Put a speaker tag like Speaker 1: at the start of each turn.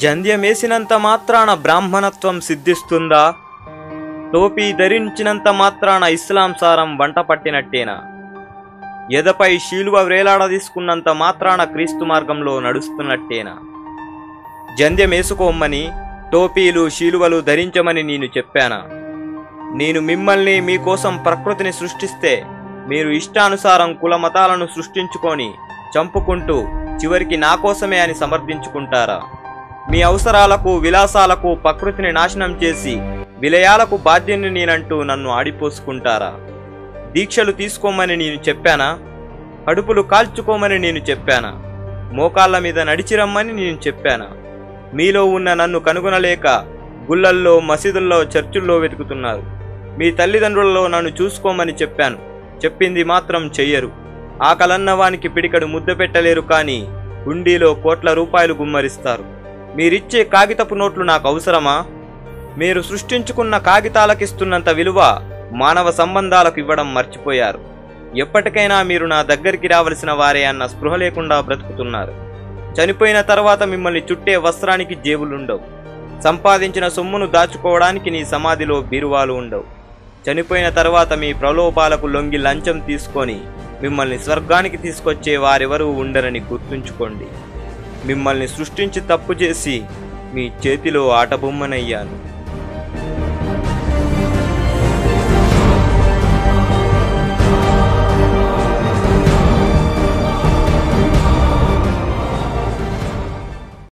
Speaker 1: జంధ్యమేసినంత మాత్రాన బ్రాహ్మణత్వం సిద్ధిస్తుందా? టోపీ ధరించినంత మాత్రాన ఇస్లాం సారం వంట పట్టినట్టేనా? ఎదపై శీలువ వేలాడదీసుకున్నంత మాత్రాన క్రీస్తు మార్గంలో నడుస్తున్నట్టేనా? జంధ్యమేసుకోమని, టోపీలు శీలువలు ధరించమని నేను చెప్పానా? నేను మిమ్మల్ని మీకోసం ప్రకృతిని సృష్టిస్తే మీరు ఇష్టానుసారం కుల మతాలను సృష్టించుకొని చంపుకుంటూ చివరికి నా కోసమే అని సమర్థించుకుంటారా? మీ అవసరాలకు విలాసాలకు ప్రకృతిని నాశనం చేసి విలయాలకు బాధ్యుని నేనంటూ నన్ను ఆడిపోసుకుంటారా? దీక్షలు తీసుకోమని నేను చెప్పానా? కడుపులు కాల్చుకోమని నేను చెప్పానా? మోకాళ్ళ మీద నడిచిరమ్మని నేను చెప్పానా? మీలో ఉన్న నన్ను కనుగొనలేక గుళ్ళల్లో, మసీదుల్లో, చర్చుల్లో వెతుకుతున్నారు. మీ తల్లిదండ్రులలో నన్ను చూసుకోమని చెప్పాను, చెప్పింది మాత్రం చెయ్యరు. ఆకలన్నవానికి పిడికడు ముద్ద పెట్టలేరు, కానీ హుండీలో కోట్ల రూపాయలు గుమ్మరిస్తారు. మీరిచ్చే కాగితపు నోట్లు నాకు అవసరమా? మీరు సృష్టించుకున్న కాగితాలకిస్తున్నంత విలువ మానవ సంబంధాలకు ఇవ్వడం మర్చిపోయారు. ఎప్పటికైనా మీరు నా దగ్గరికి రావలసిన వారే అన్న స్పృహ లేకుండా బ్రతుకుతున్నారు. చనిపోయిన తర్వాత మిమ్మల్ని చుట్టే వస్త్రానికి జేబులుండవు. సంపాదించిన సొమ్మును దాచుకోవడానికి నీ సమాధిలో బీరువాలు ఉండవు. చనిపోయిన తర్వాత మీ ప్రలోభాలకు లొంగి లంచం తీసుకొని మిమ్మల్ని స్వర్గానికి తీసుకొచ్చే వారెవరూ ఉండరని గుర్తుంచుకోండి. మిమ్మల్ని సృష్టించి తప్పు చేసి మీ చేతిలో ఆటబొమ్మనయ్యాను.